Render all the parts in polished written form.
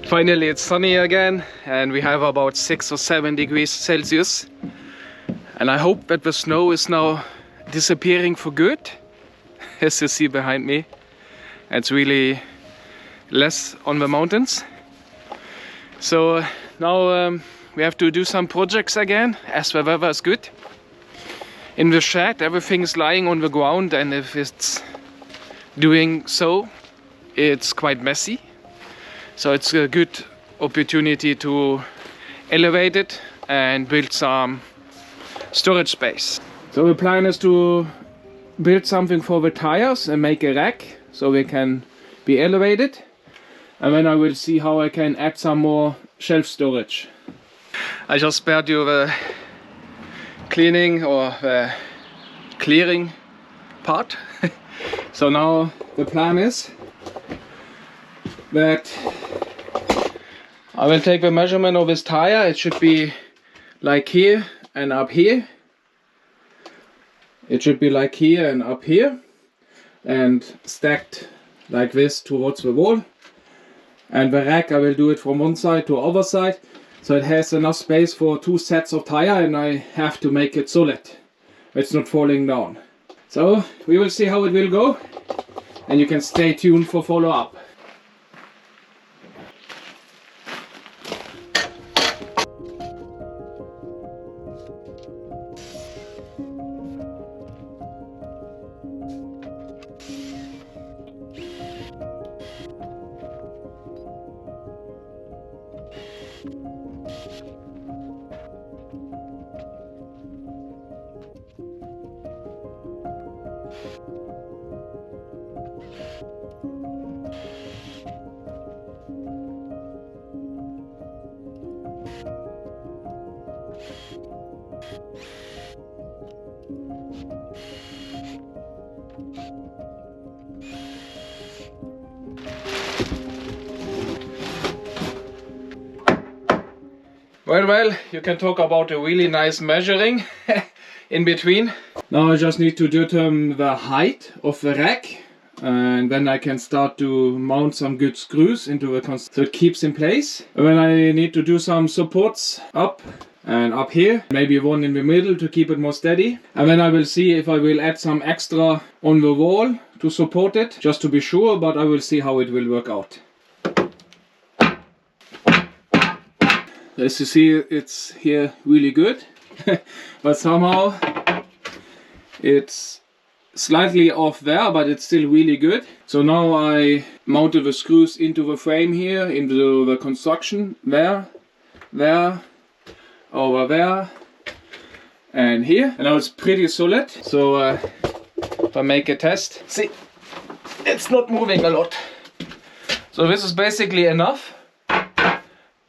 Finally it's sunny again and we have about 6 or 7 degrees Celsius, and I hope that the snow is now disappearing for good. As you see behind me, it's really less on the mountains. So now we have to do some projects again as the weather is good. In the shed everything is lying on the ground, and if it's doing so, it's quite messy. So it's a good opportunity to elevate it and build some storage space. So the plan is to build something for the tires and make a rack so they can be elevated. And then I will see how I can add some more shelf storage. I just spared you the cleaning or the clearing part. So now the plan is that I will take the measurement of this tire. It should be like here and up here. It should be like here and up here, and stacked like this towards the wall. And the rack, I will do it from one side to other side, so it has enough space for 2 sets of tire, and I have to make it solid. It's not falling down. So we will see how it will go, and you can stay tuned for follow-up. Well, you can talk about a really nice measuring in between. Now I just need to determine the height of the rack, and then I can start to mount some good screws into the so it keeps in place. And then I need to do some supports up and up here, maybe one in the middle to keep it more steady. And then I will see if I will add some extra on the wall to support it, just to be sure, but I will see how it will work out. As you see, it's here really good, but somehow it's slightly off there, but it's still really good. So now I mounted the screws into the frame here, into the construction, there, over there, and here. And now it's pretty solid. So if I make a test, see, it's not moving a lot. So this is basically enough.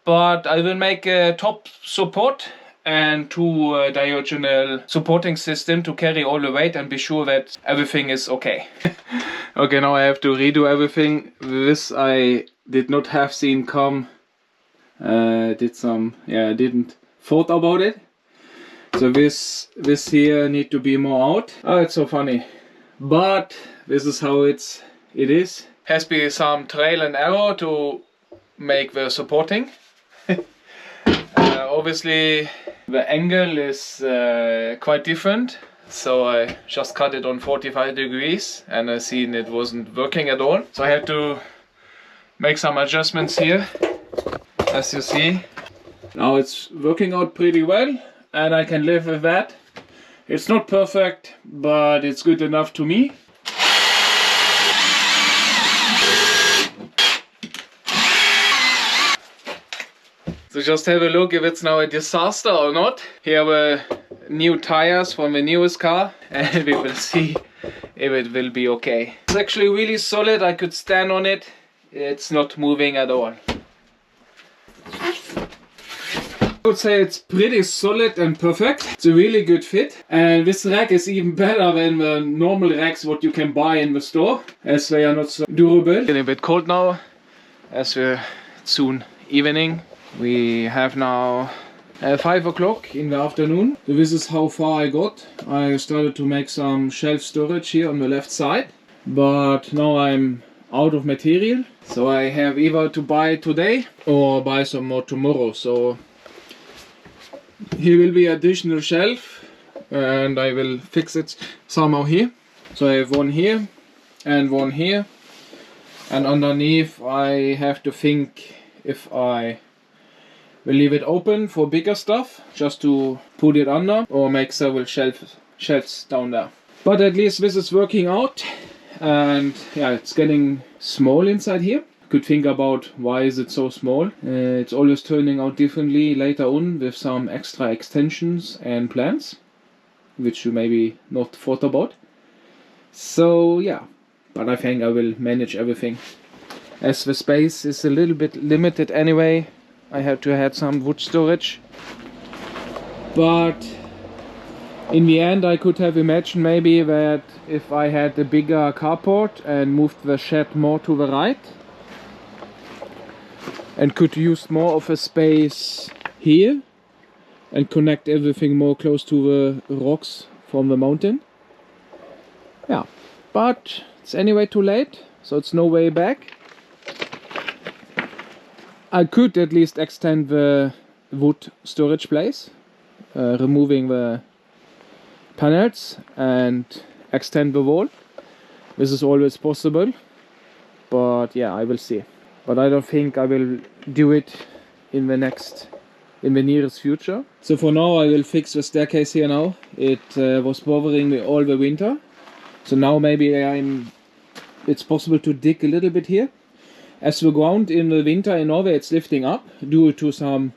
But I will make a top support and 2 diagonal supporting system to carry all the weight and be sure that everything is okay. Okay, now I have to redo everything. This I did not have seen come. Didn't thought about it. So this here need to be more out. Oh, it's so funny. But this is how it is. Has been some trial and error to make the supporting. Obviously the angle is quite different, so I just cut it on 45 degrees and I seen it wasn't working at all. So I had to make some adjustments here, as you see. Now it's working out pretty well and I can live with that. It's not perfect, but it's good enough to me. So just have a look if it's now a disaster or not. Here are new tires from the newest car, and we will see if it will be okay. It's actually really solid. I could stand on it. It's not moving at all. I would say it's pretty solid and perfect. It's a really good fit, and this rack is even better than the normal racks what you can buy in the store, as they are not so durable. It's getting a bit cold now, as we're soon evening. We have now 5 o'clock in the afternoon. So this is how far I got. I started to make some shelf storage here on the left side, but now I'm out of material. So I have either to buy today or buy some more tomorrow. So here will be additional shelf and I will fix it somehow here. So I have one here and one here, and underneath I have to think if I will leave it open for bigger stuff just to put it under, or make several shelves down there. But at least this is working out, and yeah, it's getting small inside here. Could think about why is it so small. It's always turning out differently later on with some extra extensions and plans, which you maybe not thought about. So yeah, but I think I will manage everything. As the space is a little bit limited anyway, I have to add some wood storage. But in the end I could have imagined maybe that if I had a bigger carport and moved the shed more to the right and could use more of a space here and connect everything more close to the rocks from the mountain. Yeah, but it's anyway too late, so it's no way back. I could at least extend the wood storage place, removing the panels and extend the wall. This is always possible, but yeah, I will see. But I don't think I will do it in the nearest future. So for now I will fix the staircase here now. It was bothering me all the winter. So now maybe it's possible to dig a little bit here. As the ground in the winter in Norway, it's lifting up due to some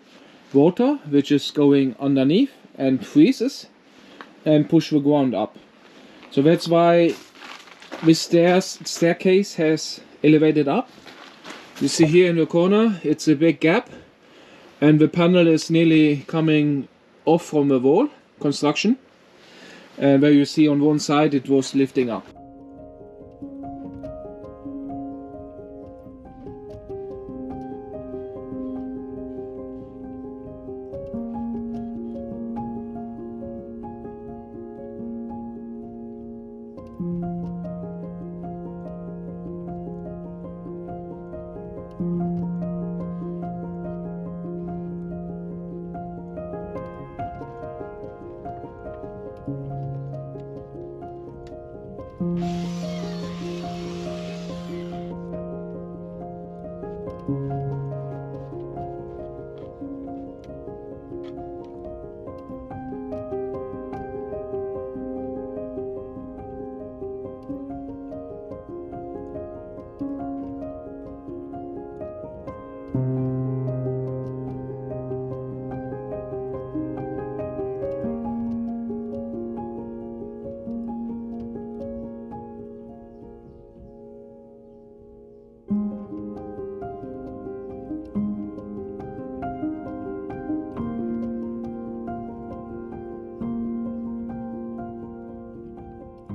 water which is going underneath and freezes and push the ground up. So that's why this staircase has elevated up. You see here in the corner it's a big gap, and the panel is nearly coming off from the wall construction, and where you see on one side it was lifting up.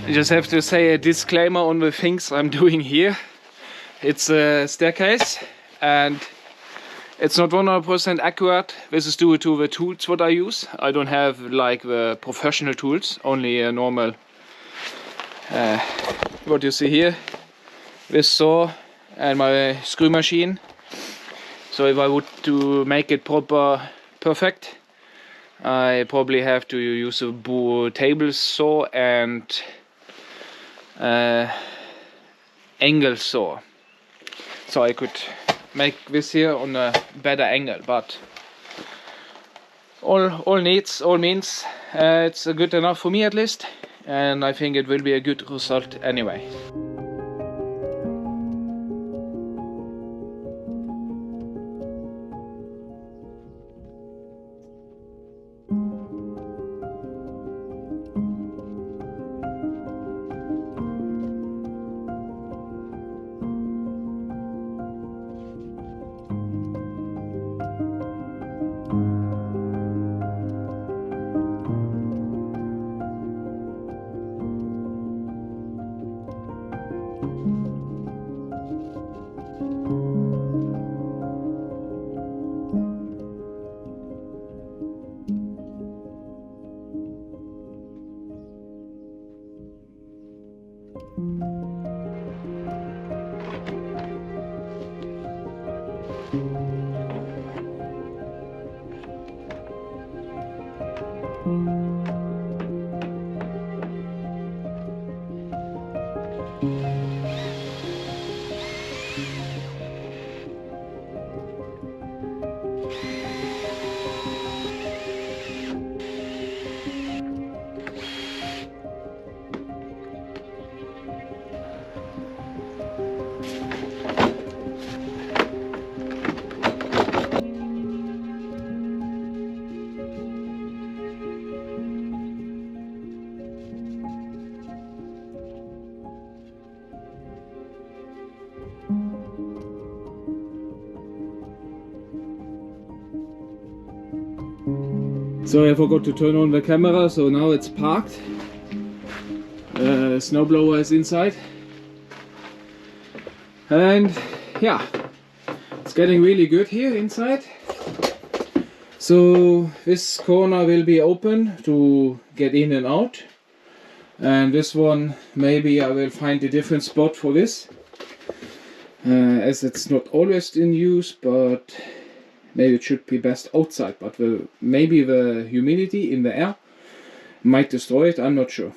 I just have to say a disclaimer on the things I'm doing here. It's a staircase and it's not 100% accurate. This is due to the tools what I use. I don't have like the professional tools, only a normal what you see here, this saw and my screw machine. So if I would to make it perfect, I probably have to use a table saw and angle saw, so I could make this here on a better angle. But all means it's good enough for me at least, and I think it will be a good result anyway. So I forgot to turn on the camera, so now it's parked. Snowblower is inside. And yeah, it's getting really good here inside. So this corner will be open to get in and out. And this one, maybe I will find a different spot for this. As it's not always in use, but maybe it should be best outside, but maybe the humidity in the air might destroy it, I'm not sure.